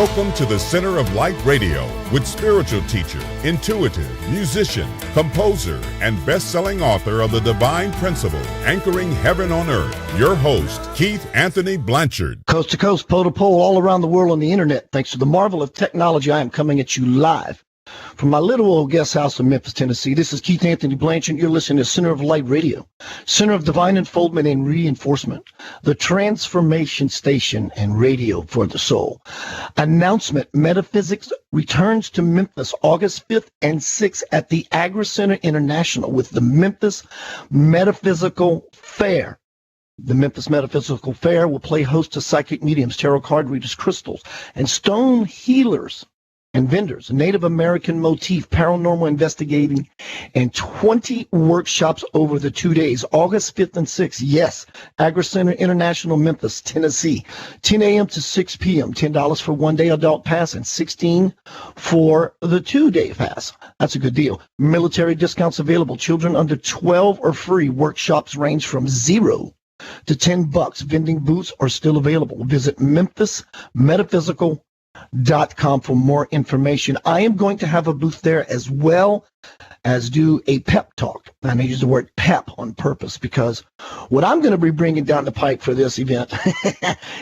Welcome to the Center of Light Radio with spiritual teacher, intuitive, musician, composer, and best-selling author of The Divine Principle, Anchoring Heaven on Earth, your host, Keith Anthony Blanchard. Coast to coast, pole to pole, all around the world on the internet. Thanks to the marvel of technology, I am coming at you live from my little old guest house in Memphis, Tennessee. This is Keith Anthony Blanchard. You're listening to Center of Light Radio, Center of Divine Unfoldment and Reinforcement, the transformation station and radio for the soul. Announcement: Metaphysics returns to Memphis August 5th and 6th at the Agri Center International with the Memphis Metaphysical Fair. The Memphis Metaphysical Fair will play host to psychic mediums, tarot card readers, crystals, and stone healers and vendors, Native American motif, paranormal investigating, and 20 workshops over the 2 days, August 5th and 6th. Yes, Agri Center International, Memphis, Tennessee, 10 a.m. to 6 p.m., $10 for one-day adult pass and $16 for the two-day pass. That's a good deal. Military discounts available. Children under 12 are free. Workshops range from $0 to $10. Vending booths are still available. Visit memphismetaphysical.com for more information. I am going to have a booth there as well as do a pep talk. And I use the word pep on purpose because what I'm going to be bringing down the pipe for this event,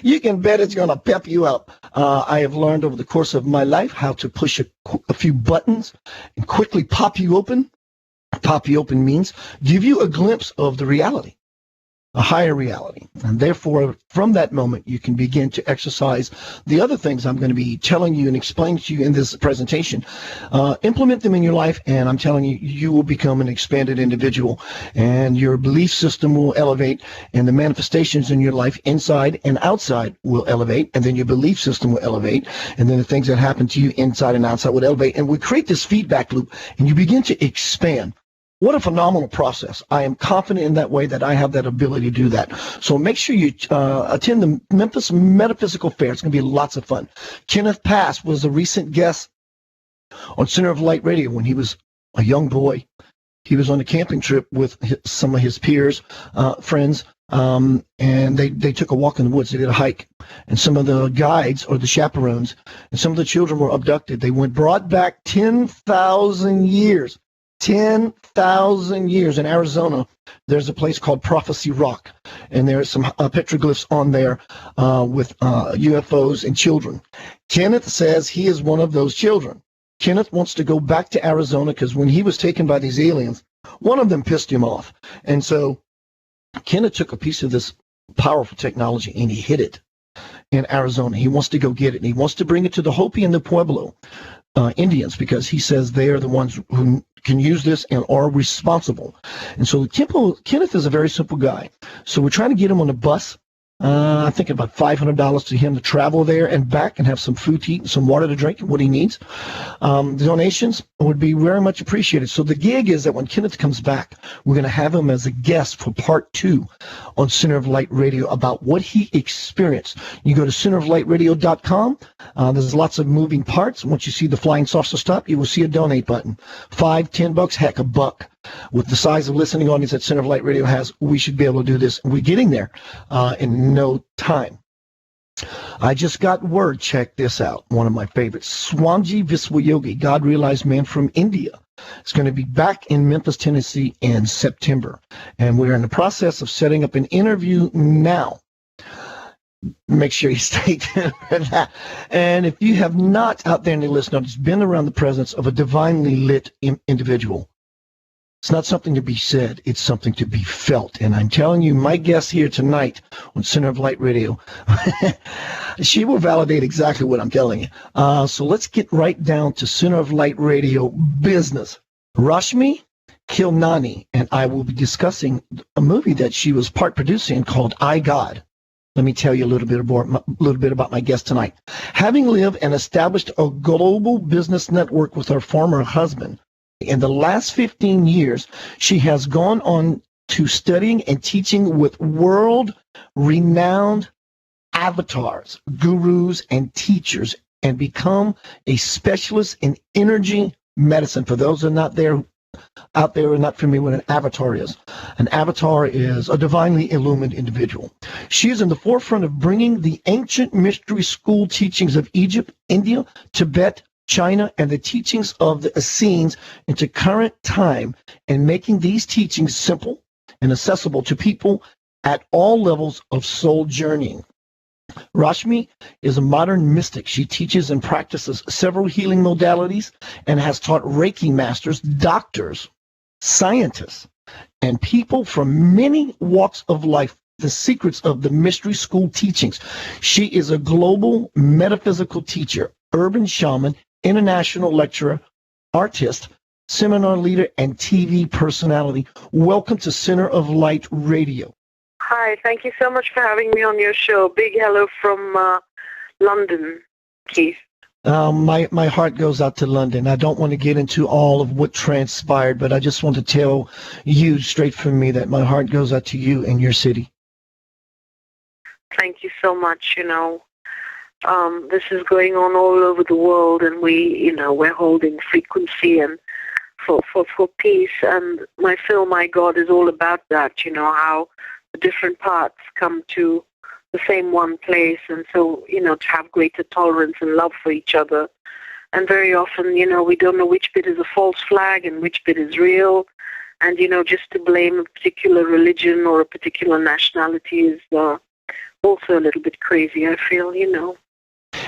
you can bet it's going to pep you up. I have learned over the course of my life how to push a few buttons and quickly pop you open. Pop you open means give you a glimpse of the reality, a higher reality. And therefore, from that moment, you can begin to exercise the other things I'm going to be telling you and explaining to you in this presentation. Implement them in your life, and I'm telling you, you will become an expanded individual, and your belief system will elevate, and the manifestations in your life, inside and outside, will elevate, and then your belief system will elevate, and then the things that happen to you inside and outside will elevate, and we create this feedback loop, and you begin to expand. What a phenomenal process. I am confident in that way that I have that ability to do that. So make sure you attend the Memphis Metaphysical Fair. It's going to be lots of fun. Kenneth Pass was a recent guest on Center of Light Radio when he was a young boy. He was on a camping trip with some of his peers, friends, and they took a walk in the woods. They did a hike. And some of the guides or the chaperones and some of the children were abducted. They brought back 10,000 years. 10,000 years in Arizona. There's a place called Prophecy Rock, and there are some petroglyphs on there with UFOs and children. Kenneth says he is one of those children. Kenneth wants to go back to Arizona because when he was taken by these aliens, one of them pissed him off. And so Kenneth took a piece of this powerful technology and he hid it in Arizona. He wants to go get it, and he wants to bring it to the Hopi and the Pueblo Indians, because he says they are the ones who can use this and are responsible. And so Kenneth is a very simple guy. So we're trying to get him on a bus. I think about $500 to him to travel there and back and have some food to eat and some water to drink and what he needs. The donations would be very much appreciated. So the gig is that when Kenneth comes back, we're going to have him as a guest for part 2 on Center of Light Radio about what he experienced. You go to centeroflightradio.com. There's lots of moving parts. Once you see the flying saucer stop, you will see a donate button. $5, $10, heck, $1. With the size of listening audience that Center of Light Radio has, we should be able to do this. We're getting there in no time. I just got word, check this out, one of my favorites. Swamiji Viswayogi, God-realized man from India, is going to be back in Memphis, Tennessee in September. And we're in the process of setting up an interview now. Make sure you stay tuned for that. And if you have not out there in the listener, it's been around the presence of a divinely lit individual. It's not something to be said. It's something to be felt. And I'm telling you, my guest here tonight on Center of Light Radio, she will validate exactly what I'm telling you. So let's get right down to Center of Light Radio business. Rashmi Khilnani and I will be discussing a movie that she was part producing called iGod. Let me tell you a little bit about my guest tonight. Having lived and established a global business network with her former husband, in the last 15 years, she has gone on to studying and teaching with world-renowned avatars, gurus, and teachers, and become a specialist in energy medicine. For those who are not there out there are not familiar with an avatar is. An avatar is a divinely illumined individual. She is in the forefront of bringing the ancient mystery school teachings of Egypt, India, Tibet, China, and the teachings of the Essenes into current time and making these teachings simple and accessible to people at all levels of soul journeying. Rashmi is a modern mystic. She teaches and practices several healing modalities and has taught Reiki Masters, doctors, scientists, and people from many walks of life the secrets of the mystery school teachings. She is a global metaphysical teacher, urban shaman, international lecturer, artist, seminar leader, and TV personality. Welcome to Center of Light Radio. Hi, thank you so much for having me on your show. Big hello from London, Keith. My heart goes out to London. I don't want to get into all of what transpired, but I just want to tell you straight from me that my heart goes out to you and your city. Thank you so much. This is going on all over the world, and we're holding frequency and for peace. And my film, iGod, is all about that. How the different parts come to the same one place, and so, to have greater tolerance and love for each other. And very often, we don't know which bit is a false flag and which bit is real. And, just to blame a particular religion or a particular nationality is also a little bit crazy, I feel,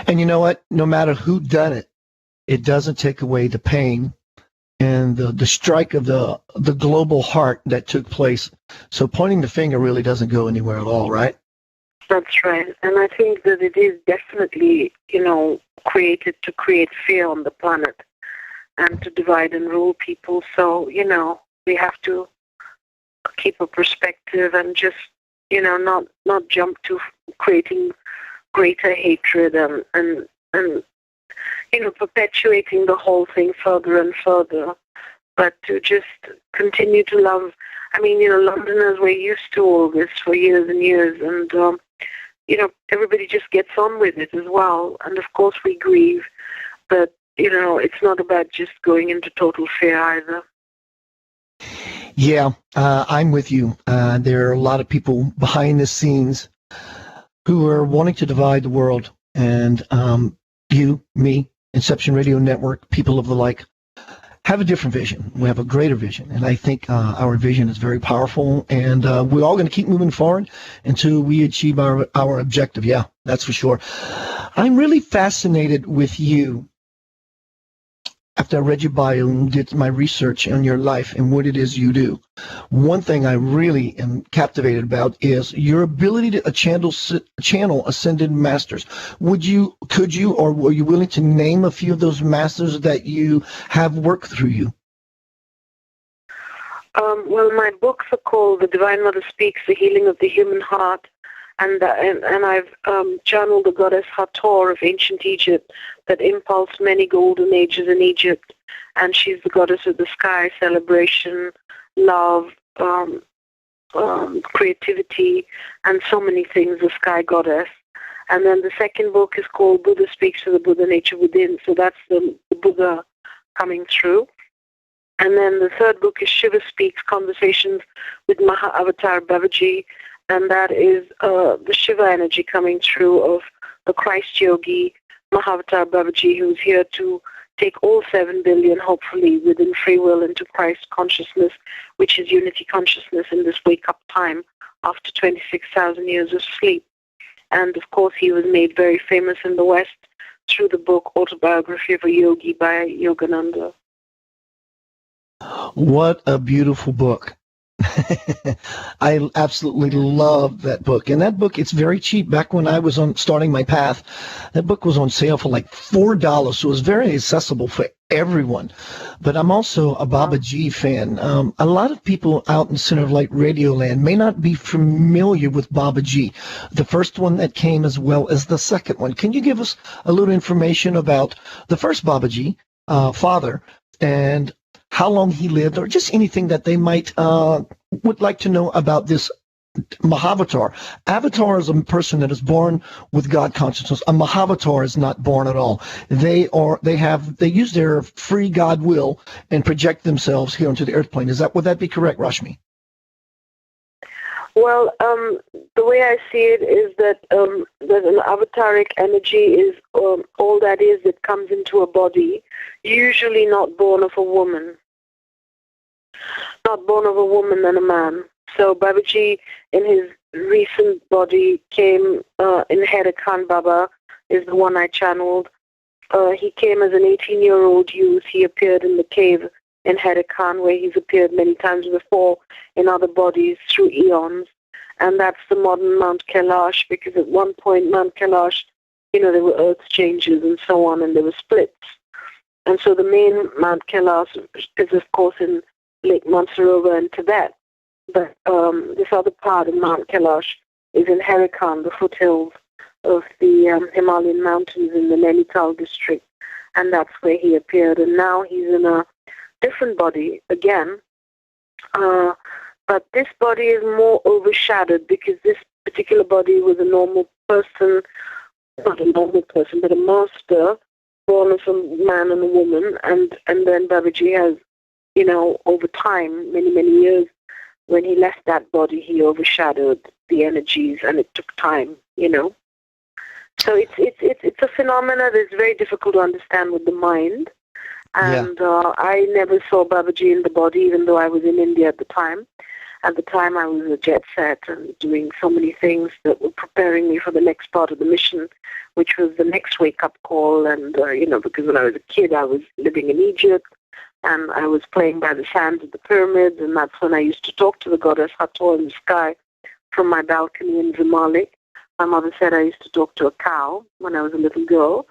And you know what? No matter who done it, it doesn't take away the pain and the strike of the global heart that took place. So pointing the finger really doesn't go anywhere at all, right? That's right. And I think that it is definitely, created to create fear on the planet and to divide and rule people. So, we have to keep a perspective and just, not jump to creating greater hatred and perpetuating the whole thing further and further, but to just continue to love. I mean, Londoners were used to all this for years and years, and, everybody just gets on with it as well. And, of course, we grieve, but, it's not about just going into total fear either. Yeah, I'm with you. There are a lot of people behind the scenes who are wanting to divide the world, and you, me, Inception Radio Network, people of the like, have a different vision. We have a greater vision, and I think our vision is very powerful, and we're all going to keep moving forward until we achieve our objective. Yeah, that's for sure. I'm really fascinated with you. After I read your bio and did my research on your life and what it is you do, one thing I really am captivated about is your ability to channel ascended masters. Could you, or were you willing to name a few of those masters that you have worked through you? Well, my books are called The Divine Mother Speaks, The Healing of the Human Heart, and I've channeled the goddess Hathor of ancient Egypt that impulsed many golden ages in Egypt, and she's the goddess of the sky, celebration, love, creativity, and so many things, the sky goddess. And then the second book is called Buddha Speaks to the Buddha Nature Within, so that's the Buddha coming through. And then the third book is Shiva Speaks, Conversations with Maha Avatar Babaji, and that is the Shiva energy coming through of the Christ yogi, Mahavatar Babaji, who's here to take all 7 billion, hopefully, within free will into Christ consciousness, which is unity consciousness in this wake-up time after 26,000 years of sleep. And, of course, he was made very famous in the West through the book Autobiography of a Yogi by Yogananda. What a beautiful book. I absolutely love that book. And that book, it's very cheap. Back when I was starting my path, that book was on sale for like $4. So it was very accessible for everyone. But I'm also a Babaji fan. A lot of people out in Center of Light Radio Land may not be familiar with Babaji, the first one that came as well as the second one. Can you give us a little information about the first Babaji, father, and how long he lived, or just anything that they might would like to know about this Mahavatar. Avatar is a person that is born with God consciousness. A Mahavatar is not born at all. They use their free God will and project themselves here onto the earth plane. Would that be correct, Rashmi? Well, the way I see it is that an avataric energy is all that is that comes into a body, usually not born of a woman. Not born of a woman and a man. So Babaji, in his recent body, came in Herakan Baba, is the one I channeled. He came as an 18-year-old youth. He appeared in the cave in Herakan, where he's appeared many times before in other bodies through eons. And that's the modern Mount Kailash, because at one point Mount Kailash, there were earth changes and so on, and there were splits. And so the main Mount Kailash is, of course, in Lake Mansarovar in Tibet. But this other part of Mount Kailash is in Herakan, the foothills of the Himalayan mountains in the Nainital district. And that's where he appeared. And now he's in a different body again. But this body is more overshadowed because this particular body was a normal person, not a normal person, but a master, born of a man and a woman. And then Babaji has, over time, many, many years, when he left that body, he overshadowed the energies, and it took time, So it's a phenomena that's very difficult to understand with the mind. And I never saw Babaji in the body, even though I was in India at the time. At the time, I was a jet set and doing so many things that were preparing me for the next part of the mission, which was the next wake-up call. And, because when I was a kid, I was living in Egypt, and I was playing by the sands of the pyramids, and that's when I used to talk to the goddess Hathor in the sky from my balcony in Zamalik. My mother said I used to talk to a cow when I was a little girl.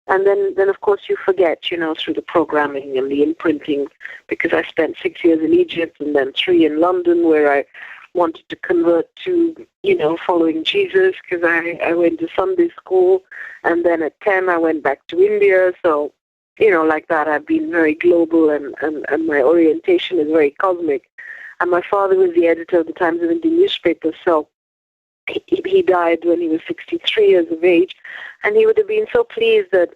And then of course, you forget, through the programming and the imprinting, because I spent 6 years in Egypt and then 3 in London, where I wanted to convert to, following Jesus, because I went to Sunday school. And then at 10, I went back to India. So, like that, I've been very global, and my orientation is very cosmic. And my father was the editor of the Times of India newspaper, so he died when he was 63 years of age, and he would have been so pleased that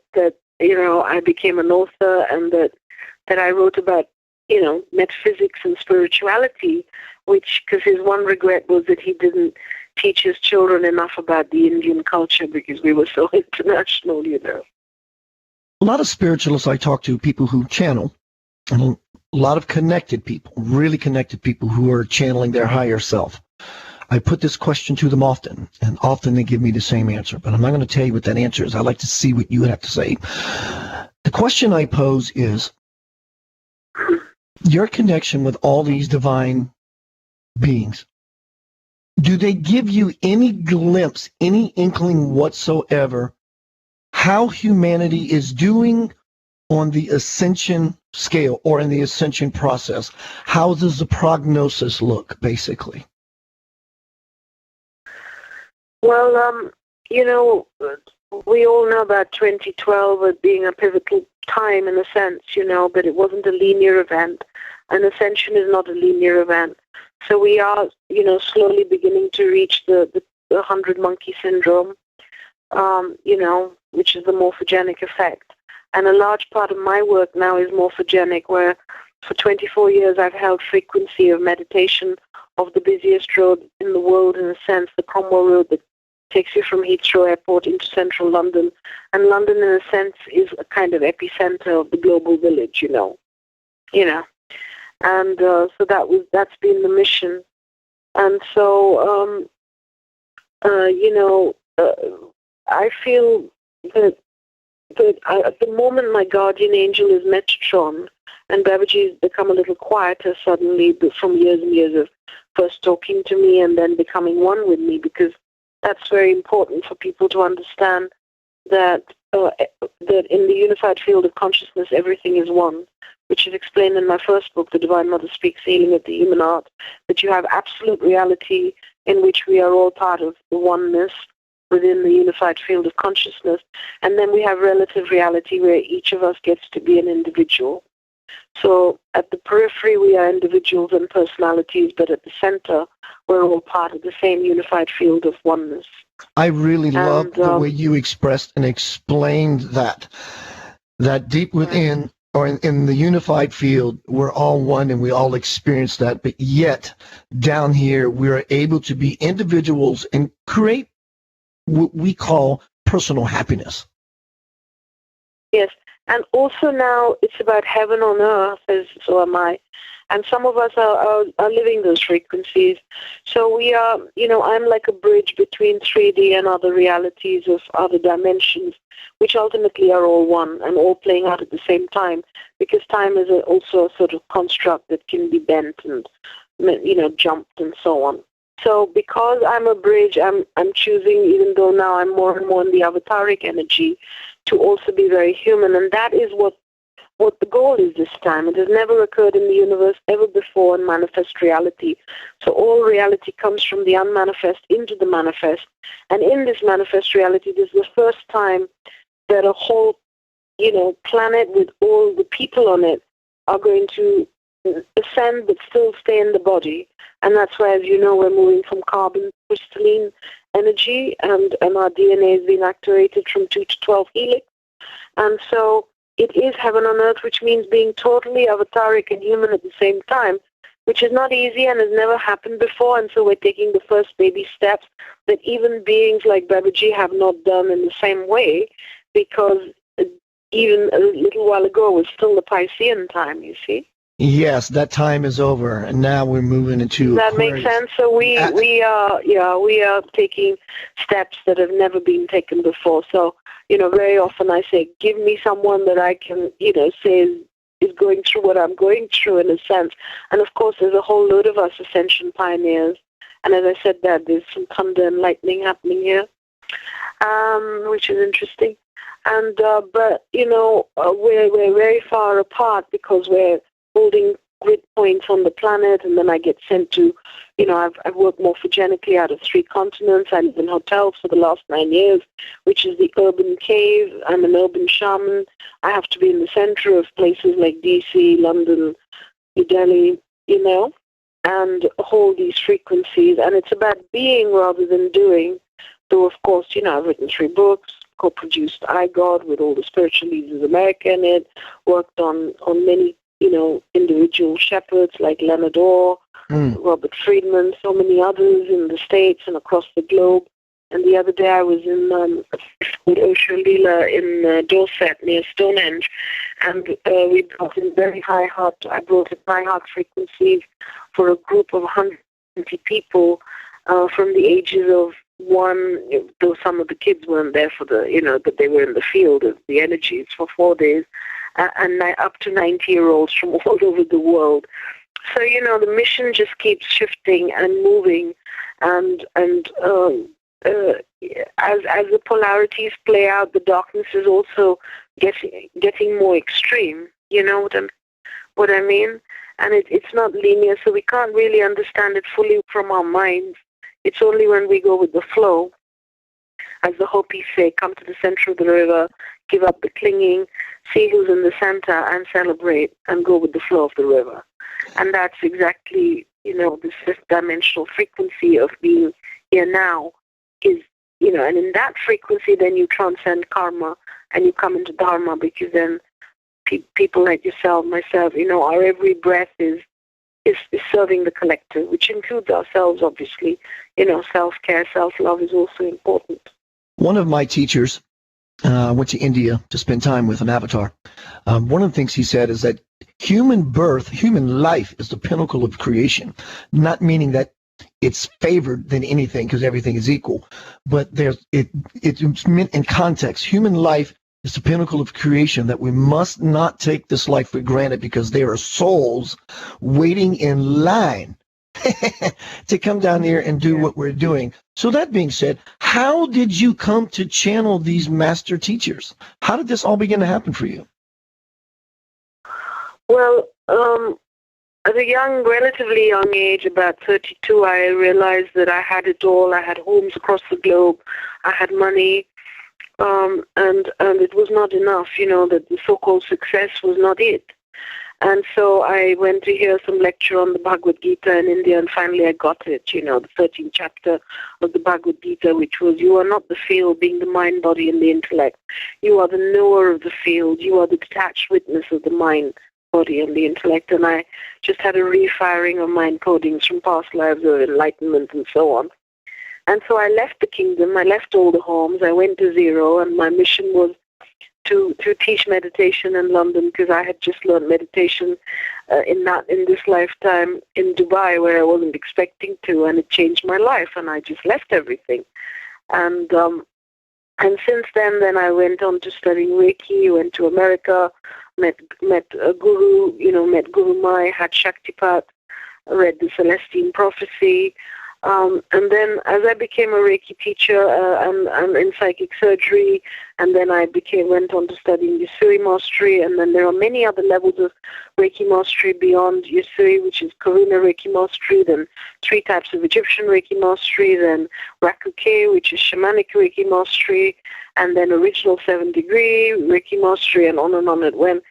I became an author, and that I wrote about metaphysics and spirituality, which, because his one regret was that he didn't teach his children enough about the Indian culture, because we were so international, A lot of spiritualists I talk to, people who channel, and a lot of connected people, really connected people who are channeling their higher self. I put this question to them often, and often they give me the same answer, but I'm not going to tell you what that answer is. I'd like to see what you have to say. The question I pose is, your connection with all these divine beings, do they give you any glimpse, any inkling whatsoever how humanity is doing on the ascension scale or in the ascension process? How does the prognosis look, basically? Well, we all know about 2012 as being a pivotal time in a sense, but it wasn't a linear event. An ascension is not a linear event. So we are, slowly beginning to reach the 100-monkey syndrome, which is the morphogenic effect. And a large part of my work now is morphogenic, where for 24 years I've held frequency of meditation of the busiest road in the world, in a sense, the Cromwell Road that takes you from Heathrow Airport into central London. And London, in a sense, is a kind of epicenter of the global village, And so that's been the mission. And so, I feel that at the moment my guardian angel is Metatron, and Babaji's become a little quieter suddenly from years and years of first talking to me and then becoming one with me, because that's very important for people to understand that that in the unified field of consciousness everything is one, which is explained in my first book, The Divine Mother Speaks, Healing of the Human Heart, that you have absolute reality in which we are all part of the oneness within the unified field of consciousness, and then we have relative reality where each of us gets to be an individual. So at the periphery we are individuals and personalities, but at the center we're all part of the same unified field of oneness. I really love the way you expressed and explained that deep within, or in the unified field, we're all one and we all experience that, but yet down here we're able to be individuals and create what we call personal happiness. Yes, and also now it's about heaven on earth, as so am I. And some of us are living those frequencies. So we are, I'm like a bridge between 3D and other realities of other dimensions, which ultimately are all one and all playing out at the same time, because time is also a sort of construct that can be bent and, jumped and so on. So because I'm a bridge, I'm choosing, even though now I'm more and more in the avataric energy, to also be very human. And that is what the goal is this time. It has never occurred in the universe ever before in manifest reality. So all reality comes from the unmanifest into the manifest. And in this manifest reality, this is the first time that a whole, planet with all the people on it are going to ascend but still stay in the body. And that's why, as you know, we're moving from carbon crystalline energy, and our DNA is being activated from 2 to 12 helix. And so it is heaven on earth, which means being totally avataric and human at the same time, which is not easy and has never happened before. And so we're taking the first baby steps that even beings like Babaji have not done in the same way, because even a little while ago was still the Piscean time, you see. Yes, that time is over, and now we're moving into That Aquarius. makes sense. So we are taking steps that have never been taken before. So, very often I say, give me someone that I can, say is going through what I'm going through in a sense. And of course, there's a whole load of us ascension pioneers. And as I said, there's some thunder and lightning happening here, which is interesting. And but we're very far apart because we're holding grid points on the planet, and then I get sent to, I've worked morphogenically out of 3 continents. I live in hotels for the last 9 years, which is the urban cave. I'm an urban shaman. I have to be in the center of places like DC, London, New Delhi, and hold these frequencies. And it's about being rather than doing. Though, of course, I've written 3 books, co-produced iGod with all the spiritual leaders of America in it, worked on many individual shepherds like Leonard Orr, Robert Friedman, so many others in the States and across the globe. And the other day I was in Osho Leela in Dorset near Stonehenge, and we brought in very high heart. I brought in high heart frequencies for a group of 120 people from the ages of 1, though some of the kids weren't there for the, but they were in the field of the energies for 4 days. And up to 90-year-olds from all over the world. So, the mission just keeps shifting and moving, and as the polarities play out, the darkness is also getting more extreme. You know what I mean? And it's not linear, so we can't really understand it fully from our minds. It's only when we go with the flow. As the Hopis say, come to the center of the river, give up the clinging, see who's in the center, and celebrate, and go with the flow of the river. And that's exactly, this fifth dimensional frequency of being here now is, and in that frequency, then you transcend karma, and you come into dharma, because then people like yourself, myself, our every breath is serving the collective, which includes ourselves, obviously. Self-care, self-love is also important. One of my teachers went to India to spend time with an avatar. One of the things he said is that human life is the pinnacle of creation, not meaning that it's favored than anything because everything is equal, but it's meant in context. Human life is the pinnacle of creation, that we must not take this life for granted, because there are souls waiting in line to come down here and do what we're doing. So that being said, how did you come to channel these master teachers? How did this all begin to happen for you? Well, at a relatively young age, about 32, I realized that I had it all. I had homes across the globe. I had money. And it was not enough, that the so-called success was not it. And so I went to hear some lecture on the Bhagavad Gita in India, and finally I got it, the 13th chapter of the Bhagavad Gita, which was, you are not the field, being the mind, body, and the intellect. You are the knower of the field. You are the detached witness of the mind, body, and the intellect. And I just had a refiring of mind codings from past lives of enlightenment and so on. And so I left the kingdom, I left all the homes, I went to zero, and my mission was to teach meditation in London, because I had just learned meditation in this lifetime in Dubai, where I wasn't expecting to, and it changed my life, and I just left everything. And since then I went on to studying Reiki, went to America, met a guru, met Guru Mai, had Shaktipat, read the Celestine Prophecy. And then as I became a Reiki teacher, I'm in psychic surgery, and then I went on to studying Yusui Mastery, and then there are many other levels of Reiki Mastery beyond Yusui, which is Karuna Reiki Mastery, then 3 types of Egyptian Reiki Mastery, then Rakuke, which is Shamanic Reiki Mastery, and then original 7-degree Reiki Mastery, and on it went.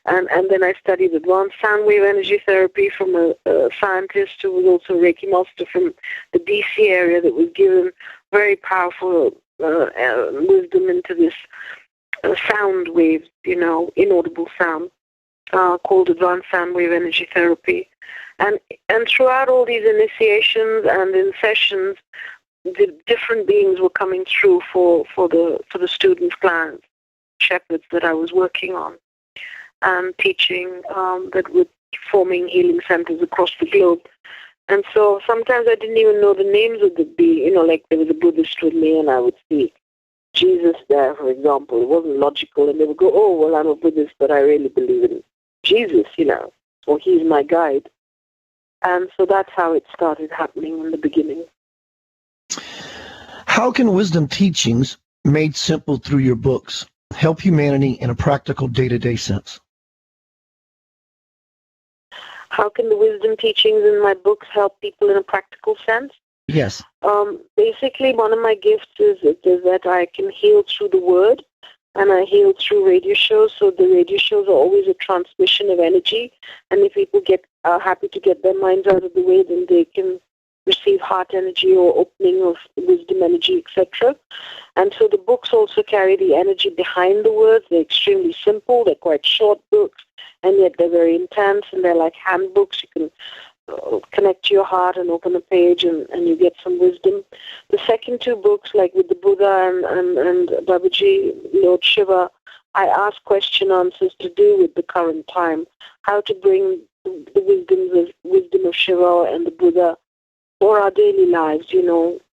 And then I studied advanced sound wave energy therapy from a scientist who was also a Reiki master from the DC area, that was given very powerful wisdom into this sound waves, inaudible sound, called advanced sound wave energy therapy. And throughout all these initiations and in sessions, the different beings were coming through for the students, clients, shepherds that I was working on, and teaching, that were forming healing centers across the globe. And so sometimes I didn't even know the names of the being, like there was a Buddhist with me, and I would see Jesus there, for example. It wasn't logical, and they would go, oh, well, I'm a Buddhist, but I really believe in Jesus, or he's my guide. And so that's how it started happening in the beginning. How can wisdom teachings, made simple through your books, help humanity in a practical day-to-day sense? How can the wisdom teachings in my books help people in a practical sense? Yes. Basically, one of my gifts is that I can heal through the word, and I heal through radio shows. So the radio shows are always a transmission of energy, and if people are happy to get their minds out of the way, then they can receive heart energy or opening of wisdom energy, etc. And so the books also carry the energy behind the words. They're extremely simple. They're quite short books, and yet they're very intense, and they're like handbooks. You can connect to your heart and open a page, and you get some wisdom. The second 2 books, like with the Buddha and Babaji, Lord Shiva, I ask question answers to do with the current time, how to bring the wisdom of Shiva and the Buddha for our daily lives, in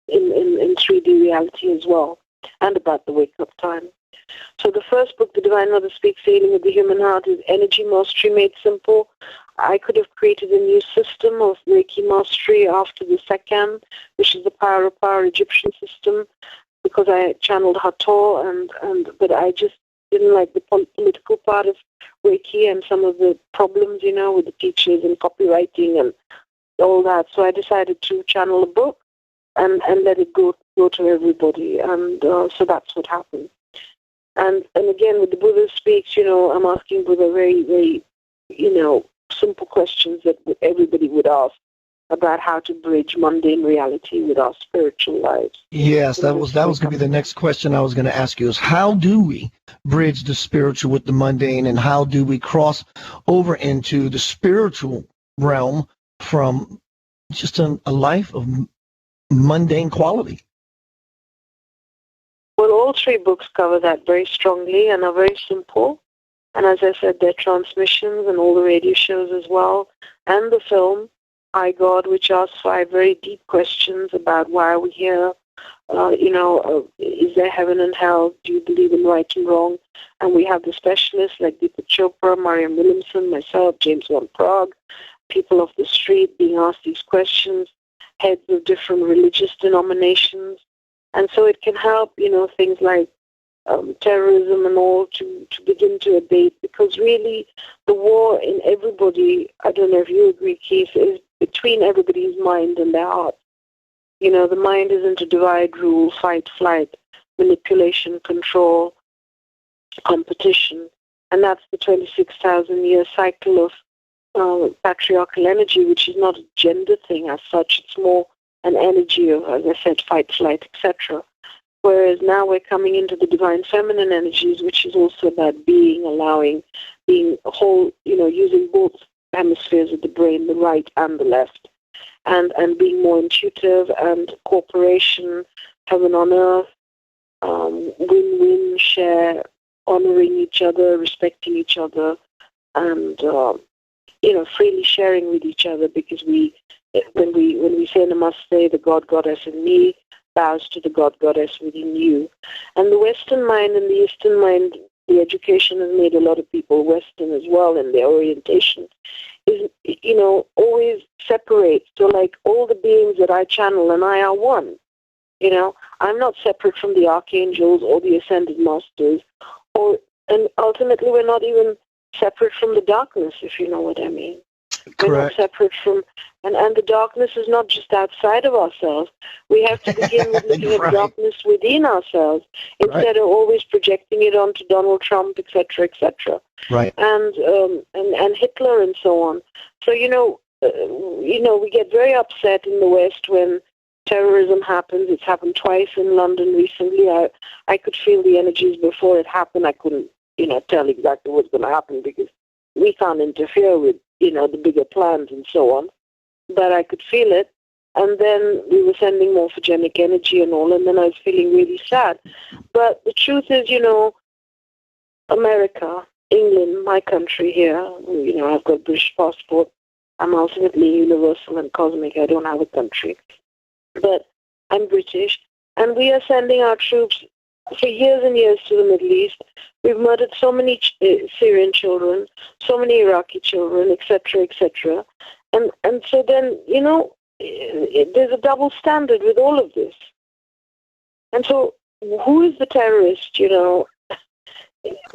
3D reality as well, and about the wake-up time. So the first book, The Divine Mother Speaks, The Healing of the Human Heart, is Energy Mastery Made Simple. I could have created a new system of Reiki Mastery after the second, which is the Power of Power Egyptian system, because I channeled Hathor, but I just didn't like the political part of Reiki and some of the problems, with the teachers and copywriting and all that. So I decided to channel a book and let it go to everybody. And so that's what happened. And again, with the Buddha Speaks, I'm asking Buddha very, very, simple questions that everybody would ask about how to bridge mundane reality with our spiritual lives. Yes, that was going to be the next question I was going to ask you, is how do we bridge the spiritual with the mundane, and how do we cross over into the spiritual realm from just a life of mundane quality? Well, all 3 books cover that very strongly and are very simple. And as I said, they're transmissions, and all the radio shows as well, and the film, iGod, which asks 5 very deep questions about why are we here, is there heaven and hell, do you believe in right and wrong? And we have the specialists like Deepak Chopra, Mariam Williamson, myself, James Van Prague, people off the street being asked these questions, heads of different religious denominations. And so it can help, things like terrorism and all to begin to abate, because really the war in everybody, I don't know if you agree, Keith, is between everybody's mind and their heart. The mind is into divide, rule, fight, flight, manipulation, control, competition. and that's the 26,000-year cycle of patriarchal energy, which is not a gender thing as such. It's more an energy of, as I said, fight, flight, etc. Whereas now we're coming into the divine feminine energies, which is also about being, allowing, being a whole, using both hemispheres of the brain, the right and the left, and being more intuitive and cooperation, heaven on earth, win-win, share, honoring each other, respecting each other, and freely sharing with each other, because when we say namaste, the God Goddess in me bows to the God Goddess within you. And the Western mind and the Eastern mind, the education has made a lot of people Western as well in their orientation, is, always separate. So like all the beings that I channel and I are one. I'm not separate from the archangels or the ascended masters, and ultimately we're not even separate from the darkness, if you know what I mean. Correct. We're not separate from, and the darkness is not just outside of ourselves. We have to begin with looking Right. at darkness within ourselves instead of always projecting it onto Donald Trump, etc., etc. Right. And Hitler and so on. So we get very upset in the West when terrorism happens. It's happened twice in London recently. I could feel the energies before it happened. I couldn't, tell exactly what's going to happen because we can't interfere with, the bigger plans and so on. But I could feel it. And then we were sending morphogenic energy and all, and then I was feeling really sad. But the truth is, America, England, my country here, I've got a British passport. I'm ultimately universal and cosmic. I don't have a country. But I'm British, and we are sending our troops for years and years to the Middle East. We've murdered so many Syrian children, so many Iraqi children, etc., etc. And so then, there's a double standard with all of this. And so who is the terrorist, it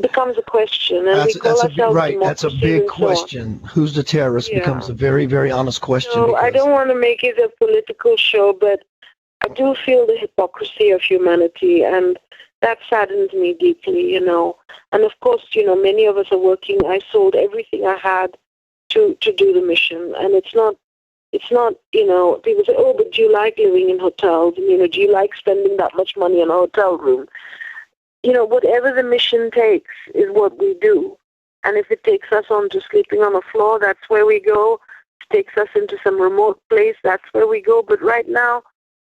becomes a question. And we call ourselves right. That's a big and so question. Who's the terrorist becomes a very, very honest question. So I don't want to make it a political show, but I do feel the hypocrisy of humanity, and that saddens me deeply, And of course, many of us are working. I sold everything I had to do the mission, and it's not, people say, oh, but do you like living in hotels? And, do you like spending that much money on a hotel room? Whatever the mission takes is what we do. And if it takes us on to sleeping on a floor, that's where we go. If it takes us into some remote place, that's where we go. But right now,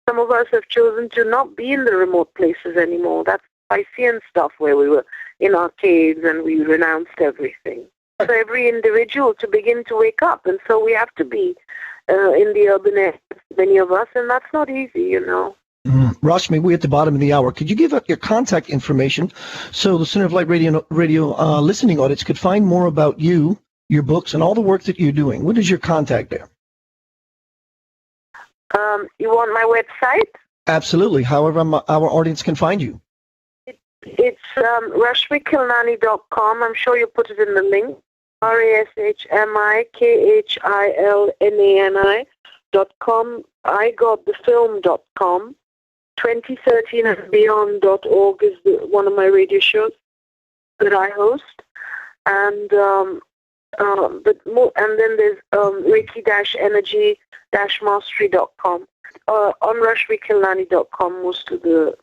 some of us have chosen to not be in the remote places anymore. That's Piscean stuff where we were in our caves and we renounced everything. For every individual to begin to wake up. And so we have to be in the urban areas, many of us, and that's not easy, Rashmi, we're at the bottom of the hour. Could you give up your contact information so the Center of Light Radio listening audience could find more about you, your books, and all the work that you're doing? What is your contact there? You want my website? Absolutely. However, our audience can find you. It's rashmikhilnani.com. I'm sure you put it in the link. RASHMIKHILNANI.com. iGodthefilm.com. 2013 and beyond.org is one of my radio shows that I host. And then there's Reiki-energy-mastery.com. On RashmiKhilnani.com, most of the,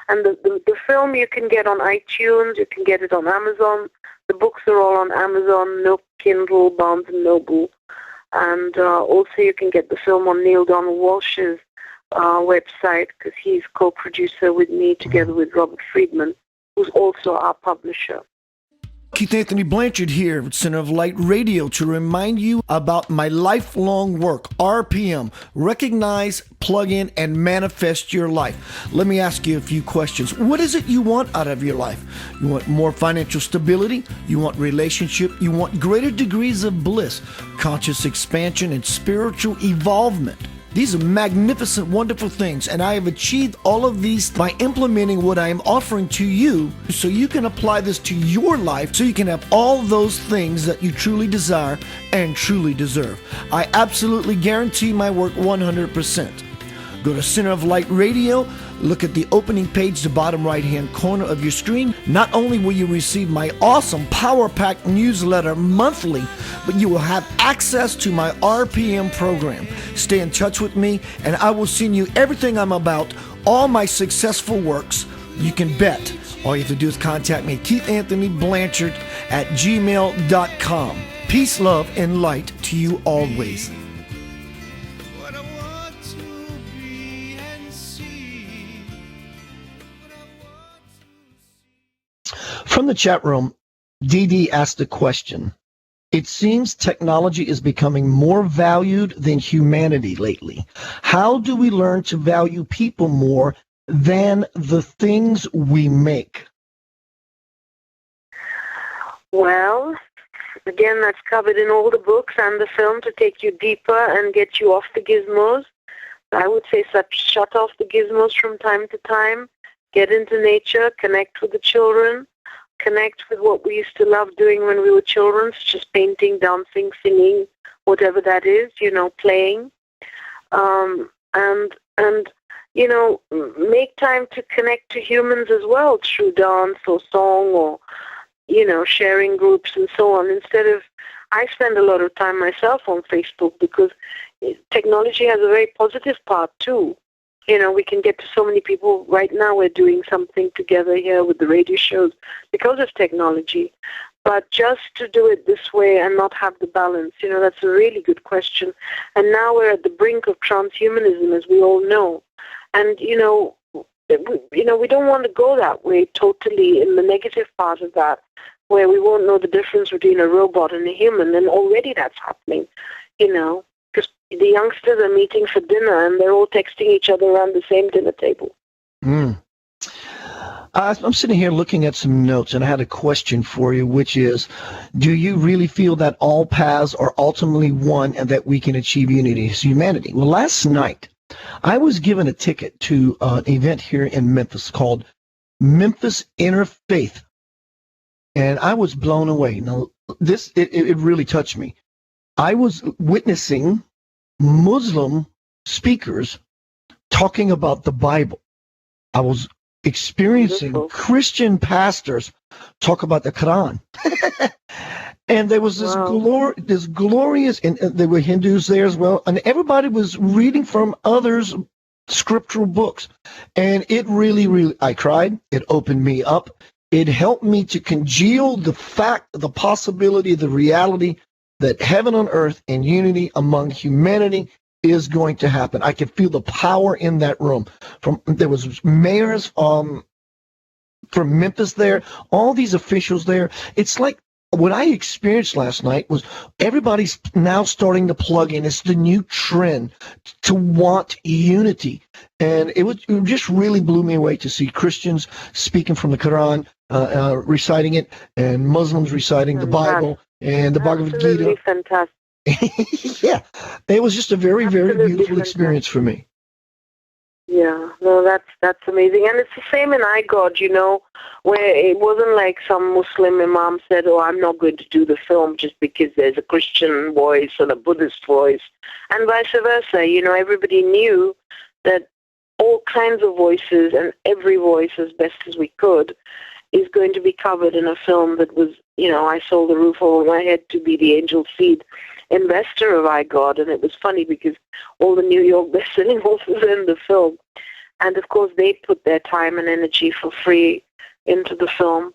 and the film you can get on iTunes, you can get it on Amazon. The books are all on Amazon, Nook, Kindle, Barnes & Noble. And also you can get the film on Neale Donald Walsch's website, because he's co-producer with me together with Robert Friedman, who's also our publisher. Keith Anthony Blanchard here at Center of Light Radio to remind you about my lifelong work, RPM, Recognize, Plug In, and Manifest Your Life. Let me ask you a few questions. What is it you want out of your life? You want more financial stability? You want relationship? You want greater degrees of bliss, conscious expansion, and spiritual evolvement? These are magnificent, wonderful things, and I have achieved all of these by implementing what I am offering to you so you can apply this to your life so you can have all those things that you truly desire and truly deserve. I absolutely guarantee my work 100%. Go to Center of Light Radio, look at the opening page, the bottom right-hand corner of your screen. Not only will you receive my awesome Power Pack newsletter monthly, but you will have access to my RPM program. Stay in touch with me, and I will send you everything I'm about, all my successful works. You can bet. All you have to do is contact me, KeithAnthonyBlanchard@gmail.com. Peace, love, and light to you always. From the chat room, DD asked a question. It seems technology is becoming more valued than humanity lately. How do we learn to value people more than the things we make? Well, again, that's covered in all the books and the film to take you deeper and get you off the gizmos. I would say shut off the gizmos from time to time, get into nature, connect with the children, connect with what we used to love doing when we were children, such as painting, dancing, singing, whatever that is, playing. Make time to connect to humans as well through dance or song or, sharing groups and so on. I spend a lot of time myself on Facebook because technology has a very positive part too. We can get to so many people. Right now we're doing something together here with the radio shows because of technology. But just to do it this way and not have the balance, that's a really good question. And now we're at the brink of transhumanism, as we all know. And, we don't want to go that way totally in the negative part of that, where we won't know the difference between a robot and a human. And already that's happening, because the youngsters are meeting for dinner and they're all texting each other around the same dinner table. I'm sitting here looking at some notes, and I had a question for you, which is, do you really feel that all paths are ultimately one and that we can achieve unity as humanity? Well, last night, I was given a ticket to an event here in Memphis called Memphis Inner Faith, and I was blown away. Now, it really touched me. I was witnessing Muslim speakers talking about the Bible. I was experiencing Christian pastors talk about the Quran. And there was this glorious, and there were Hindus there as well, and everybody was reading from others' scriptural books. And it really, I cried. It opened me up. It helped me to congeal the fact, the possibility, the reality that heaven on earth and unity among humanity is going to happen. I could feel the power in that room. There was mayors from Memphis there, all these officials there. It's like what I experienced last night was everybody's now starting to plug in. It's the new trend to want unity. And it just really blew me away to see Christians speaking from the Quran, reciting it, and Muslims reciting the Bible and the Bhagavad Gita. Absolutely fantastic. Yeah, it was just a very, very beautiful experience for me. Yeah, no, that's amazing. And it's the same in iGod, where it wasn't like some Muslim imam said, oh, I'm not going to do the film just because there's a Christian voice and a Buddhist voice, and vice versa. Everybody knew that all kinds of voices and every voice, as best as we could, is going to be covered in a film that was, I sold the roof over my head to be the angel seed investor of iGod. And it was funny because all the New York best-selling authors in the film. And, of course, they put their time and energy for free into the film.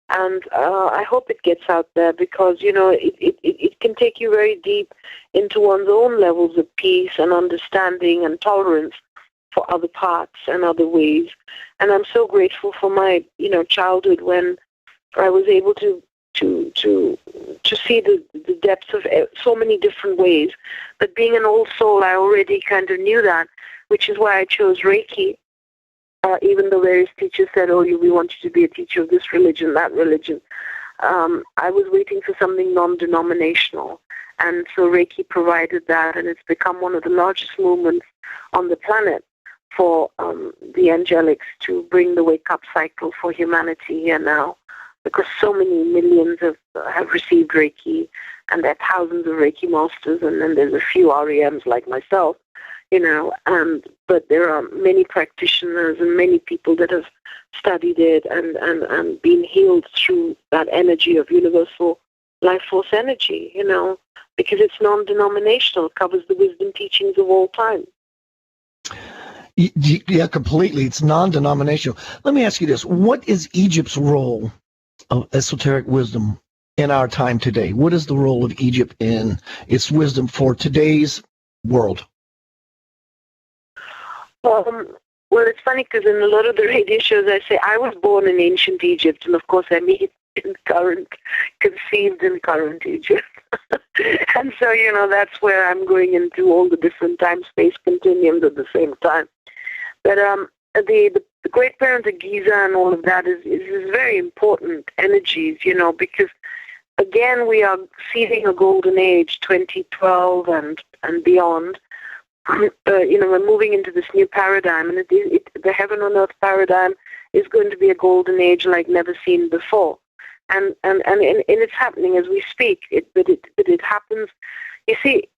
And I hope it gets out there because, it can take you very deep into one's own levels of peace and understanding and tolerance for other parts and other ways. And I'm so grateful for my, childhood when I was able to see the depths of so many different ways. But being an old soul, I already kind of knew that, which is why I chose Reiki, even though various teachers said, oh, we want you to be a teacher of this religion, that religion. I was waiting for something non-denominational. And so Reiki provided that, and it's become one of the largest movements on the planet for the angelics to bring the wake-up cycle for humanity here now, because so many millions have received Reiki, and there are thousands of Reiki Masters, and then there's a few REMs like myself, But there are many practitioners and many people that have studied it and been healed through that energy of universal life force energy, because it's non-denominational, covers the wisdom teachings of all time. Yeah, completely. It's non-denominational. Let me ask you this. What is Egypt's role of esoteric wisdom in our time today? What is the role of Egypt in its wisdom for today's world? Well, it's funny because in a lot of the radio shows I say I was born in ancient Egypt, and of course I mean conceived in current Egypt. And so, that's where I'm going into all the different time-space continuums at the same time. But the Great Parent of Giza and all of that is very important energies, because, again, we are seeding a golden age, 2012 and beyond. We're moving into this new paradigm, and the heaven on earth paradigm is going to be a golden age like never seen before. And it's happening as we speak. But it happens. You see,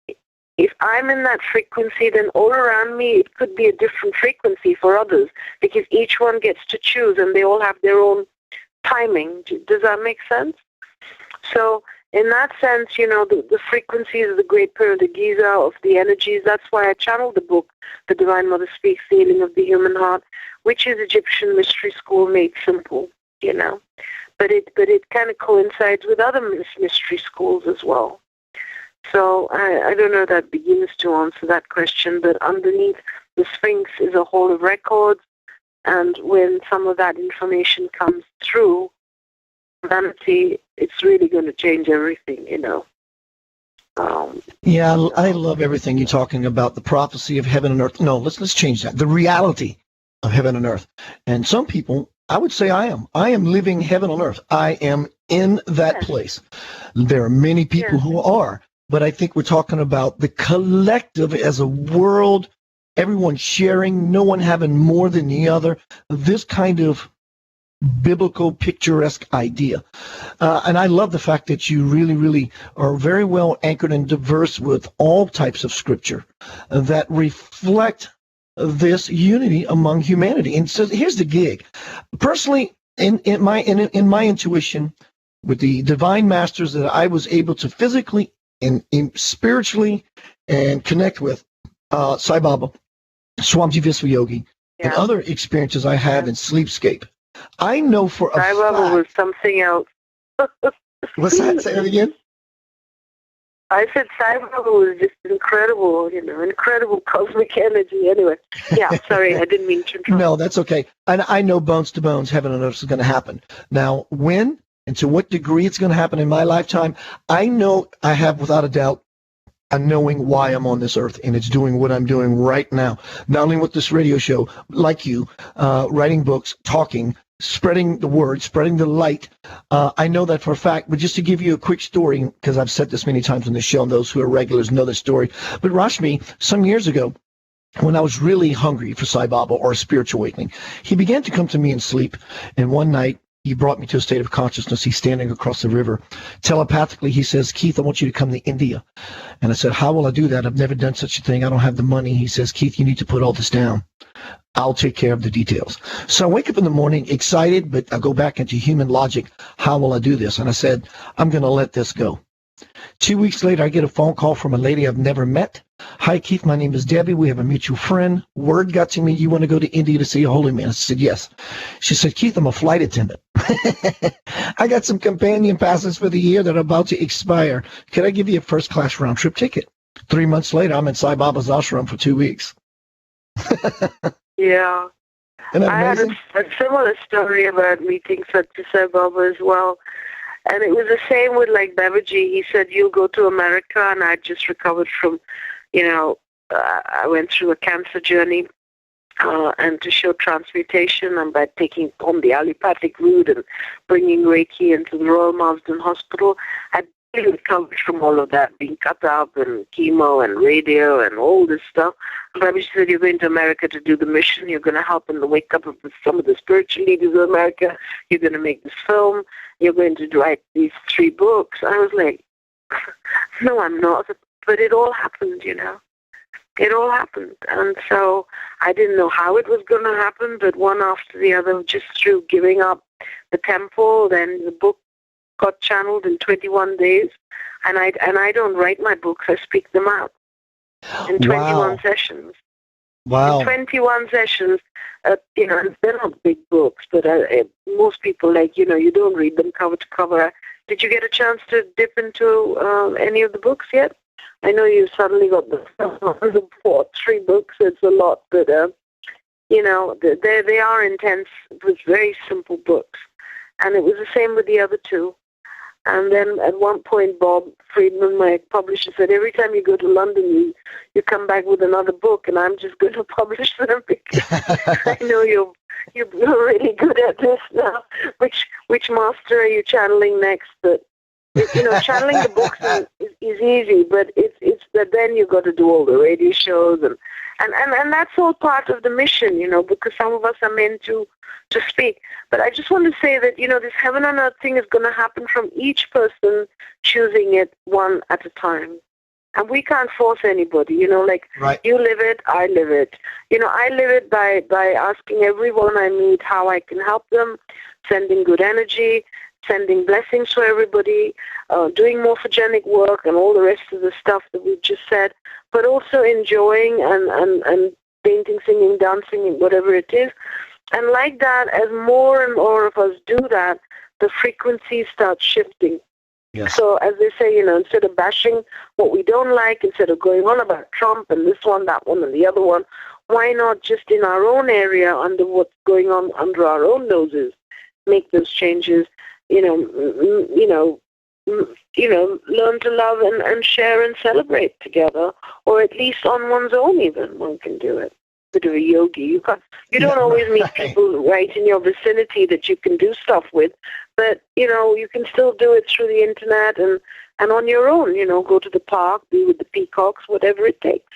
if I'm in that frequency, then all around me it could be a different frequency for others, because each one gets to choose, and they all have their own timing. Does that make sense? So in that sense, the frequencies of the Great Pyramid of Giza, of the energies, that's why I channeled the book, The Divine Mother Speaks, The Healing of the Human Heart, which is Egyptian mystery school made simple, But it kind of coincides with other mystery schools as well. So I don't know that begins to answer that question, but underneath the Sphinx is a hall of records, and when some of that information comes through humanity, it's really going to change everything, Yeah, I love everything you're talking about, the prophecy of heaven and earth. No, let's change that. The reality of heaven and earth. And some people, I would say I am living heaven on earth. I am in that place. There are many people who are, but I think we're talking about the collective as a world, everyone sharing, no one having more than the other, this kind of biblical, picturesque idea. And I love the fact that you really, really are very well anchored and diverse with all types of scripture that reflect this unity among humanity. And so here's the gig. Personally, in my intuition, with the divine masters that I was able to physically and spiritually and connect with, Sai Baba, Swamiji Visvayogi, and other experiences I have in Sleepscape, I know for a fact. Sai Baba was something else. What's that? Say that again? I said Sai Baba was just incredible, incredible cosmic energy. Anyway, sorry, I didn't mean to interrupt. No, that's okay. And I know bones to bones, heaven and earth is going to happen. Now, when and to what degree it's going to happen in my lifetime, I know I have without a doubt a knowing why I'm on this earth, and it's doing what I'm doing right now. Not only with this radio show, like you, writing books, talking, spreading the word, spreading the light. I know that for a fact, but just to give you a quick story, because I've said this many times on this show, and those who are regulars know this story. But Rashmi, some years ago, when I was really hungry for Sai Baba or a spiritual awakening, he began to come to me in sleep, and one night, he brought me to a state of consciousness. He's standing across the river. Telepathically, he says, Keith, I want you to come to India. And I said, how will I do that? I've never done such a thing. I don't have the money. He says, Keith, you need to put all this down. I'll take care of the details. So I wake up in the morning excited, but I go back into human logic. How will I do this? And I said, I'm going to let this go. 2 weeks later, I get a phone call from a lady I've never met. Hi, Keith. My name is Debbie. We have a mutual friend. Word got to me. You want to go to India to see a holy man? I said, yes. She said, Keith, I'm a flight attendant. I got some companion passes for the year that are about to expire. Could I give you a first-class round-trip ticket? 3 months later, I'm in Sai Baba's ashram for 2 weeks. Yeah. I had a similar story about meeting Satya Sai Baba as well. And it was the same with like Babaji. He said, you'll go to America, and I just recovered from, I went through a cancer journey, and to show transmutation, and by taking on the allopathic route and bringing Reiki into the Royal Marsden Hospital, I really recovered from all of that, being cut up and chemo and radio and all this stuff. Babaji said, you're going to America to do the mission. You're going to help in the wake up of some of the spiritual leaders of America. You're going to make this film. You're going to write these 3 books. I was like, no, I'm not. But it all happened, It all happened. And so I didn't know how it was going to happen, but one after the other, just through giving up the temple, then the book got channeled in 21 days. And I don't write my books, I speak them out in 21 sessions. Wow. In 21 sessions, you know, they're not big books, but most people, like, you know, you don't read them cover to cover. Did you get a chance to dip into any of the books yet? I know you suddenly got the 3 books. It's a lot, but, you know, they are intense with very simple books. And it was the same with the other 2. And then at one point, Bob Friedman, my publisher, said, every time you go to London, you come back with another book, and I'm just going to publish them because I know you're really good at this now. Which master are you channeling next? But, you know, channeling the books is easy, but it's that then you've got to do all the radio shows, and that's all part of the mission, you know, because some of us are meant to speak. But I just want to say that, you know, this heaven on earth thing is going to happen from each person choosing it one at a time. And we can't force anybody, you know, like, right. You live it, I live it. You know, I live it by asking everyone I meet how I can help them, sending good energy, sending blessings to everybody, doing morphogenic work and all the rest of the stuff that we've just said, but also enjoying and painting, singing, dancing, whatever it is. And like that, as more and more of us do that, the frequency starts shifting. Yes. So as they say, you know, instead of bashing what we don't like, instead of going on about Trump and this one, that one, and the other one, why not just in our own area, under what's going on under our own noses, make those changes? Learn to love and share and celebrate together, or at least on one's own even, one can do it. Bit of a yogi. You don't always meet people right in your vicinity that you can do stuff with, but, you know, you can still do it through the internet and on your own, you know, go to the park, be with the peacocks, whatever it takes.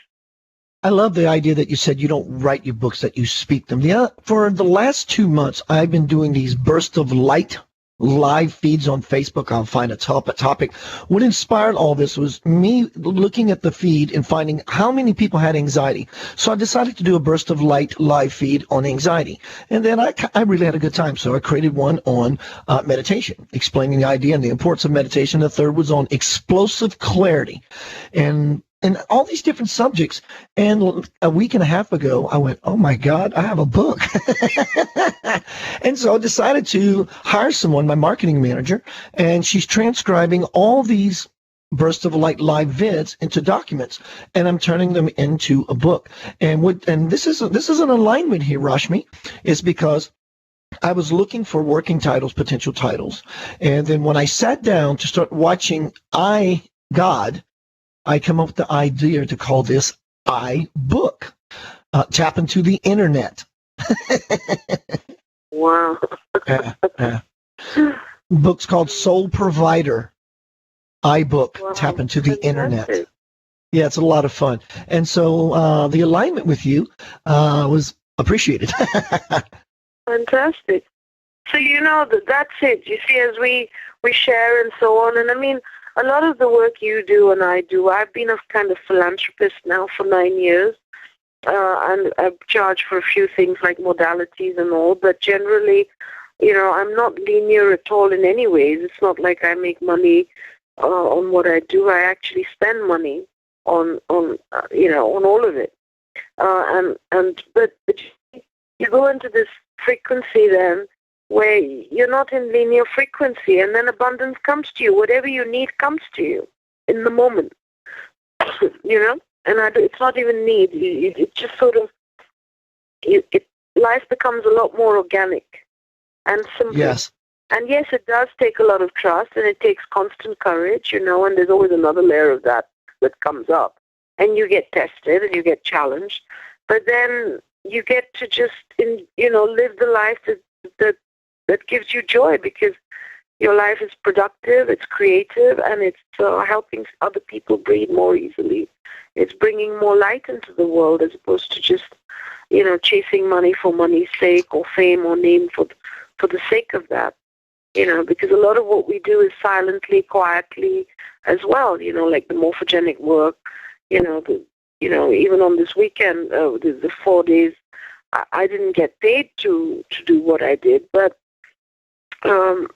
I love the idea that you said you don't write your books, that you speak them. Yeah, for the last 2 months, I've been doing these bursts of light live feeds on Facebook. I'll find a topic. What inspired all this was me looking at the feed and finding how many people had anxiety. So I decided to do a burst of light live feed on anxiety. And then I really had a good time. So I created one on meditation, explaining the idea and the importance of meditation. The third was on explosive clarity. And all these different subjects. And a week and a half ago, I went, oh, my God, I have a book. And so I decided to hire someone, my marketing manager, and she's transcribing all these bursts of light live vids into documents, and I'm turning them into a book. And this is an alignment here, Rashmi, is because I was looking for working titles, potential titles. And then when I sat down to start watching iGod, I come up with the idea to call this iBook. Tap into the internet. Wow. Book's called Soul Provider. iBook. Wow. Tap into the internet. Yeah, it's a lot of fun. And so the alignment with you was appreciated. Fantastic. So you know that's it. You see, as we share and so on, and I mean, a lot of the work you do and I do, I've been a kind of philanthropist now for 9 years, and I've charged for a few things like modalities and all, but generally, you know, I'm not linear at all in any ways. It's not like I make money on what I do. I actually spend money on all of it. But you go into this frequency then, where you're not in linear frequency, and then abundance comes to you. Whatever you need comes to you in the moment, you know? And it's not even need. It just sort of, life becomes a lot more organic and simple. Yes. And yes, it does take a lot of trust, and it takes constant courage, you know, and there's always another layer of that comes up. And you get tested, and you get challenged. But then you get to just, live the life that gives you joy, because your life is productive, it's creative, and it's helping other people breathe more easily. It's bringing more light into the world, as opposed to just, chasing money for money's sake, or fame or name for the sake of that. Because a lot of what we do is silently, quietly as well, like the morphogenic work, the even on this weekend, the 4 days, I didn't get paid to do what I did, but there's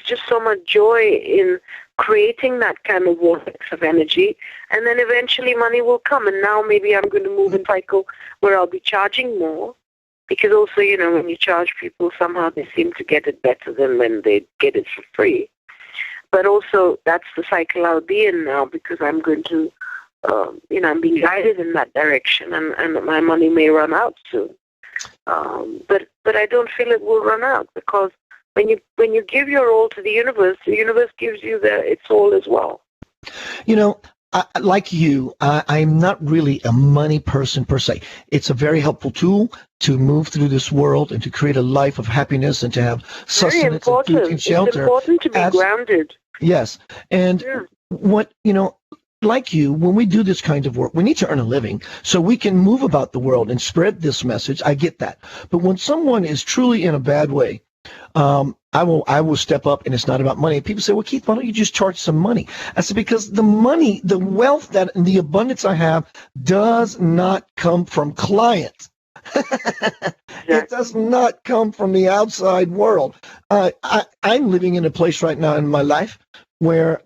just so much joy in creating that kind of vortex of energy, and then eventually money will come. And now maybe I'm going to move in a cycle where I'll be charging more, because also, when you charge people, somehow they seem to get it better than when they get it for free. But also, that's the cycle I'll be in now, because I'm going to, I'm being guided in that direction, and my money may run out soon. But I don't feel it will run out, because when you give your all to the universe gives you its all as well. Like you, I'm not really a money person per se. It's a very helpful tool to move through this world and to create a life of happiness and to have sustenance and food and shelter. It's important to be grounded. Yes. And what, like you, when we do this kind of work, we need to earn a living so we can move about the world and spread this message. I get that. But when someone is truly in a bad way, I will step up, and it's not about money. People say, well, Keith, why don't you just charge some money? I said, because the money, the wealth, and the abundance I have does not come from clients. It does not come from the outside world. I'm living in a place right now in my life where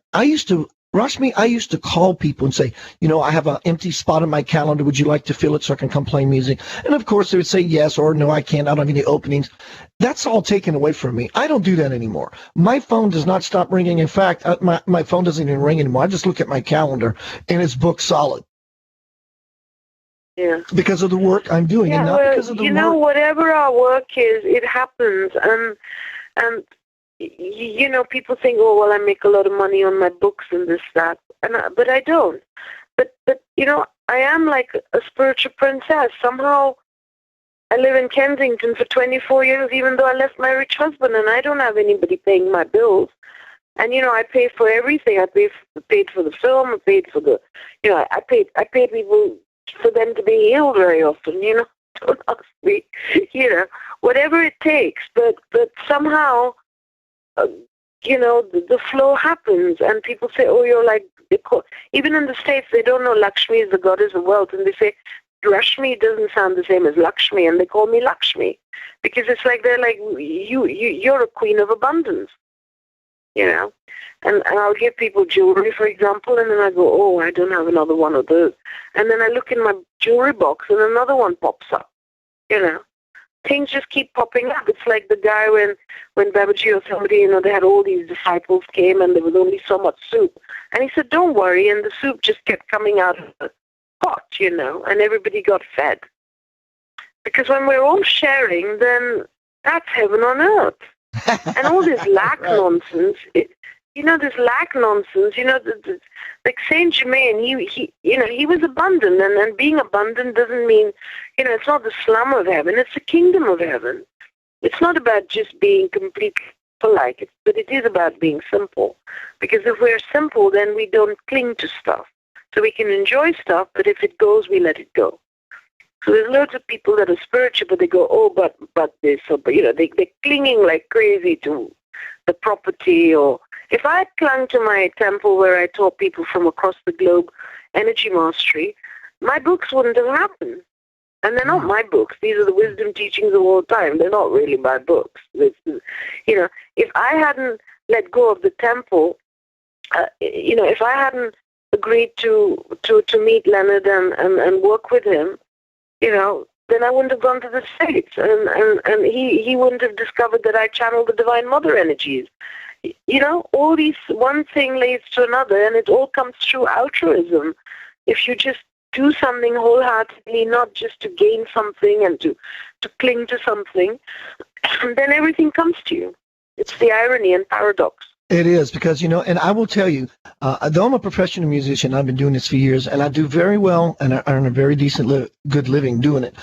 Rashmi, I used to call people and say, I have an empty spot on my calendar. Would you like to fill it so I can come play music? And of course, they would say yes or no, I can't. I don't have any openings. That's all taken away from me. I don't do that anymore. My phone does not stop ringing. In fact, my phone doesn't even ring anymore. I just look at my calendar, and it's booked solid. Yeah. Because of the work I'm doing, and not because of the work. Whatever our work is, it happens. And people think, oh, well, I make a lot of money on my books and this, that. But I don't. But I am like a spiritual princess. Somehow I live in Kensington for 24 years, even though I left my rich husband, and I don't have anybody paying my bills. And, I pay for everything. I paid for the film. I paid for the, I paid people for them to be healed very often, Don't ask me, whatever it takes. But somehow, the flow happens, and people say, oh, you're like, even in the States, they don't know Lakshmi is the goddess of wealth, and they say, Rashmi doesn't sound the same as Lakshmi, and they call me Lakshmi, because it's like they're like, you're a queen of abundance, and I'll give people jewelry, for example, and then I go, oh, I don't have another one of those, and then I look in my jewelry box, and another one pops up, Things just keep popping up. It's like the guy when Babaji or somebody, they had all these disciples came and there was only so much soup. And he said, don't worry, and the soup just kept coming out of the pot, and everybody got fed. Because when we're all sharing, then that's heaven on earth. And all this lack nonsense, this lack nonsense, like Saint Germain, he was abundant, and being abundant doesn't mean, it's not the slum of heaven, it's the kingdom of heaven. It's not about just being completely polite, but it is about being simple. Because if we're simple, then we don't cling to stuff. So we can enjoy stuff, but if it goes, we let it go. So there's loads of people that are spiritual, but they go, oh, but this, or, they're clinging like crazy to the property. Or if I clung to my temple where I taught people from across the globe energy mastery, my books wouldn't have happened. And they're not my books. These are the wisdom teachings of all time. They're not really my books. If I hadn't let go of the temple, if I hadn't agreed to meet Leonard and work with him, then I wouldn't have gone to the States, and he wouldn't have discovered that I channeled the Divine Mother energies. All these, one thing leads to another, and it all comes through altruism. If you just do something wholeheartedly, not just to gain something and to cling to something, then everything comes to you. It's the irony and paradox. It is, because, and I will tell you, though I'm a professional musician, I've been doing this for years, and I do very well, and I earn a very decent, good living doing it.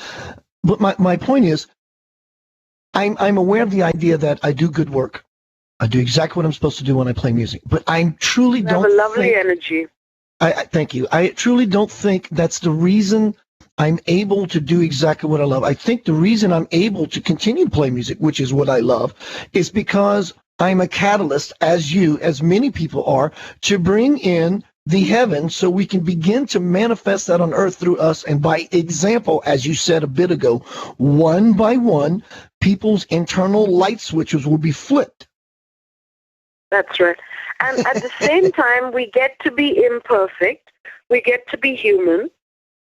But my point is, I'm aware of the idea that I do good work. I do exactly what I'm supposed to do when I play music. But I truly don't have a lovely energy. I thank you. I truly don't think that's the reason I'm able to do exactly what I love. I think the reason I'm able to continue to play music, which is what I love, is because I'm a catalyst, as many people are, to bring in the heavens so we can begin to manifest that on earth through us. And by example, as you said a bit ago, one by one, people's internal light switches will be flipped. That's right. And at the same time, we get to be imperfect. We get to be human.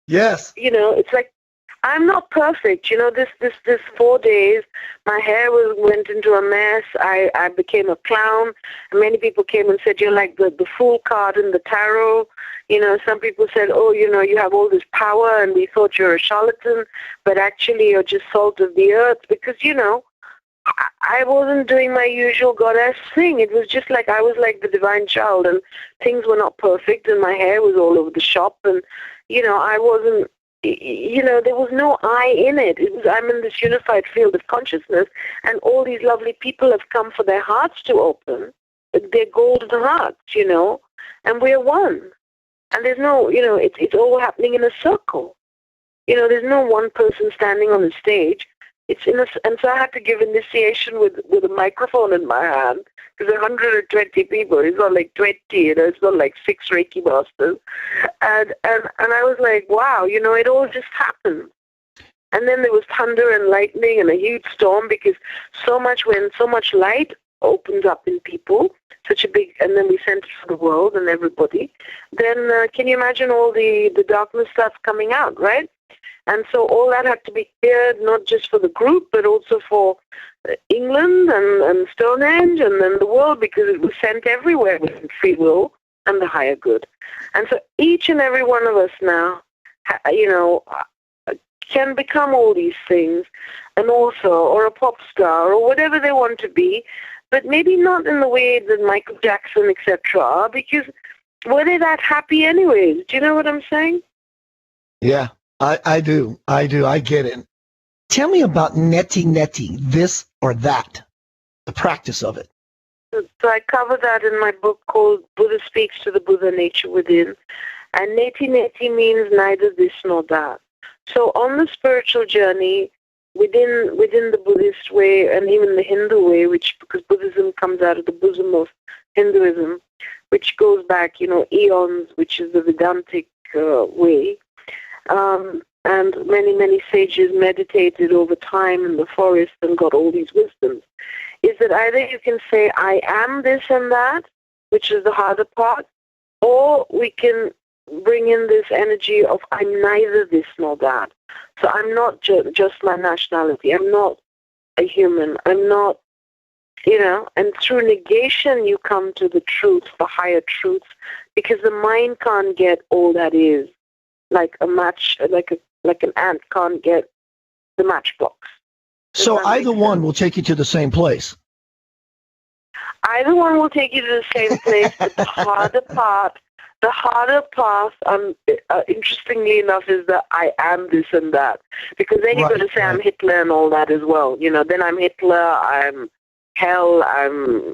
Yes. You know, it's like, I'm not perfect. You know, this 4 days, my hair went into a mess. I became a clown. And many people came and said, you're like the fool card in the tarot. You know, some people said, oh, you know, you have all this power and we thought you're a charlatan, but actually you're just salt of the earth. Because, you know, I wasn't doing my usual goddess thing. It was just like I was like the divine child, and things were not perfect, and my hair was all over the shop, and, you know, I wasn't, you know, there was no I in it. It was, I'm in this unified field of consciousness, and all these lovely people have come for their hearts to open, their golden hearts, you know, and we're one. And there's no, you know, it's all happening in a circle. You know, there's no one person standing on the stage. It's in a, and so I had to give initiation with a microphone in my hand, because 120 people. It's not like 20, you know. It's not like 6 Reiki Masters, and I was like, wow, you know, it all just happened. And then there was thunder and lightning and a huge storm, because when so much light opens up in people, such a big, and then we sent it for the world and everybody. Then can you imagine all the darkness starts coming out, right? And so all that had to be cleared, not just for the group, but also for England and Stonehenge and then the world, because it was sent everywhere with free will and the higher good. And so each and every one of us now, you know, can become all these things, an author or a pop star or whatever they want to be, but maybe not in the way that Michael Jackson, etc. are, because were they that happy anyways? Do you know what I'm saying? Yeah. I do. I get it. Tell me about neti, this or that, the practice of it. So I cover that in my book called Buddha Speaks to the Buddha Nature Within. And neti means neither this nor that. So on the spiritual journey, within the Buddhist way and even the Hindu way, because Buddhism comes out of the bosom of Hinduism, which goes back, you know, eons, which is the Vedantic way. And many sages meditated over time in the forest and got all these wisdoms, is that either you can say, I am this and that, which is the harder part, or we can bring in this energy of I'm neither this nor that. So I'm not just my nationality. I'm not a human. I'm not, you know, and through negation you come to the truth, the higher truths, because the mind can't get all that is. Like a match, like an ant can't get the matchbox. So either one will take you to the same place. Either one will take you to the same place, but the harder path, interestingly enough, is that I am this and that. Because then you're going to say I'm Hitler and all that as well. You know, then I'm Hitler, I'm hell, I'm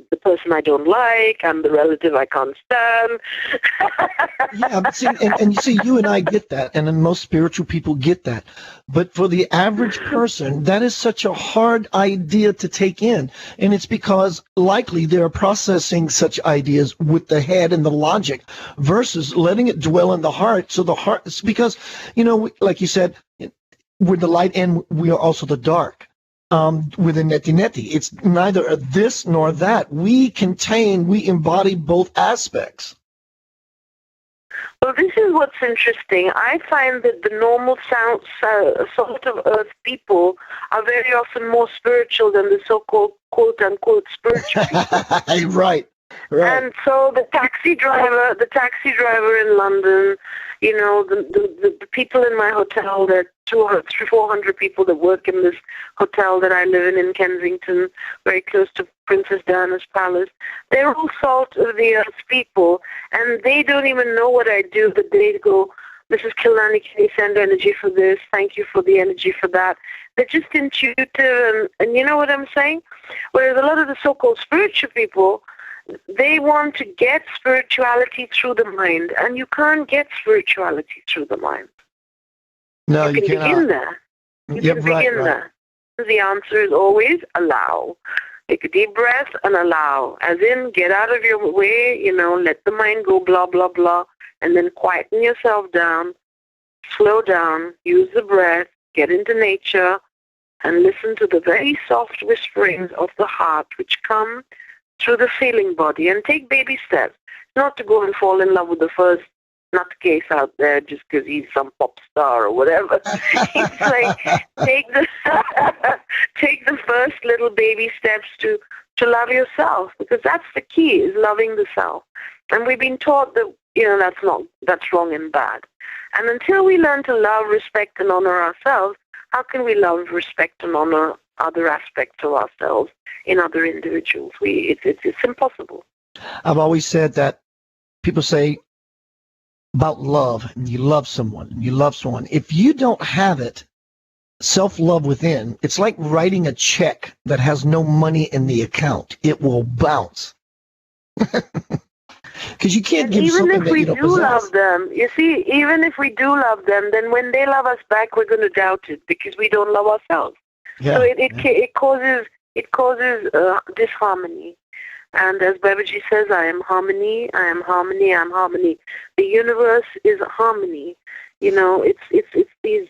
the person I don't like, I'm the relative I can't stand. Yeah, but see, and you see, you and I get that, and then most spiritual people get that. But for the average person, that is such a hard idea to take in. And it's because likely they're processing such ideas with the head and the logic versus letting it dwell in the heart. So the heart, it's because, you know, like you said, we're the light and we are also the dark. Within neti, it's neither this nor that. We embody both aspects. Well, this is what's interesting. I find that the normal salt of earth people are very often more spiritual than the so-called quote-unquote spiritual people. Right. And so the taxi driver in London, you know, the people in my hotel, there are 400 people that work in this hotel that I live in Kensington, very close to Princess Diana's palace. They're all salt of the earth people, and they don't even know what I do, but they go, Mrs. Khilnani, can you send energy for this? Thank you for the energy for that. They're just intuitive, and you know what I'm saying? Whereas a lot of the so-called spiritual people, they want to get spirituality through the mind, and you can't get spirituality through the mind. No, you can begin there. You can begin there. The answer is always allow. Take a deep breath and allow. As in, get out of your way, let the mind go, blah, blah, blah, and then quieten yourself down, slow down, use the breath, get into nature, and listen to the very soft whisperings of the heart which come through the feeling body, and take baby steps. Not to go and fall in love with the first nutcase out there just because he's some pop star or whatever. It's like take the first little baby steps to love yourself, because that's the key, is loving the self. And we've been taught that that's wrong and bad. And until we learn to love, respect, and honor ourselves, how can we love, respect, and honor other aspects of ourselves in other individuals? It's impossible. I've always said that people say about love, and you love someone, If you don't have it, self-love within, it's like writing a check that has no money in the account. It will bounce. Because you can't give something that you don't possess. Even if we do love them, you see, even if we do love them, then when they love us back, we're going to doubt it because we don't love ourselves. Yeah, so it causes disharmony. And as Babaji says, I am harmony, I am harmony, I am harmony. The universe is harmony. It's these,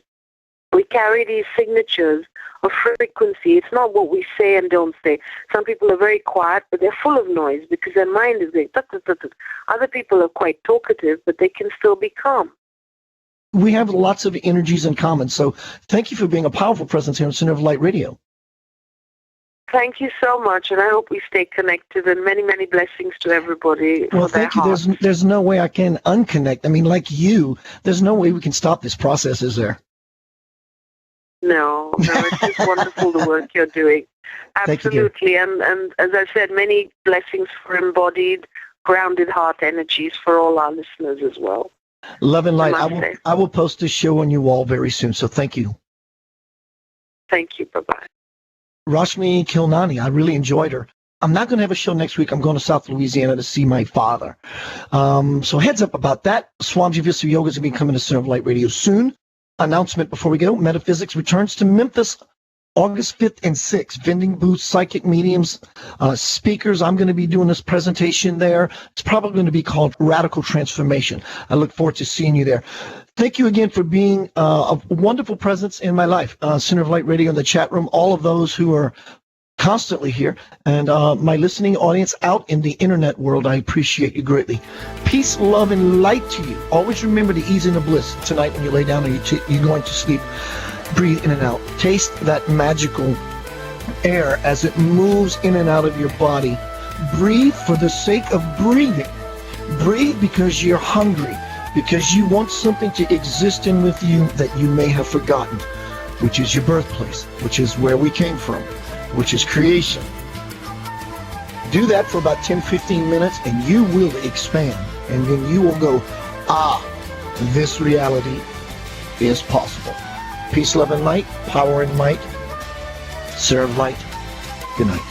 we carry these signatures of frequency. It's not what we say and don't say. Some people are very quiet, but they're full of noise because their mind is going, tut, tut, tut, tut. Other people are quite talkative, but they can still be calm. We have lots of energies in common. So thank you for being a powerful presence here on Center of Light Radio. Thank you so much, and I hope we stay connected, and many, many blessings to everybody. Well, thank you. There's no way I can unconnect. I mean, like you, there's no way we can stop this process, is there? No, it's just wonderful the work you're doing. Absolutely, and as I said, many blessings for embodied, grounded heart energies for all our listeners as well. Love and light. I will post this show on you all very soon, so thank you. Thank you. Bye-bye. Rashmi Khilnani, I really enjoyed her. I'm not going to have a show next week. I'm going to South Louisiana to see my father. So heads up about that. Swamiji Vista Yoga is going to be coming to Center of Light Radio soon. Announcement before we go. Metaphysics returns to Memphis August 5th and 6th. Vending booths, psychic mediums, speakers. I'm going to be doing this presentation there. It's probably going to be called Radical Transformation. I look forward to seeing you there. Thank you again for being a wonderful presence in my life. Center of Light Radio in the chat room, all of those who are constantly here, and my listening audience out in the internet world, I appreciate you greatly. Peace, love, and light to you. Always remember to ease into bliss tonight when you lay down and you're going to sleep. Breathe in and out. Taste that magical air as it moves in and out of your body. Breathe for the sake of breathing. Breathe because you're hungry, because you want something to exist in with you that you may have forgotten, which is your birthplace, which is where we came from, which is creation. Do that for about 10-15 minutes and you will expand, and then you will go, this reality is possible. Peace, love, and light, power and might. Serve light. Good night.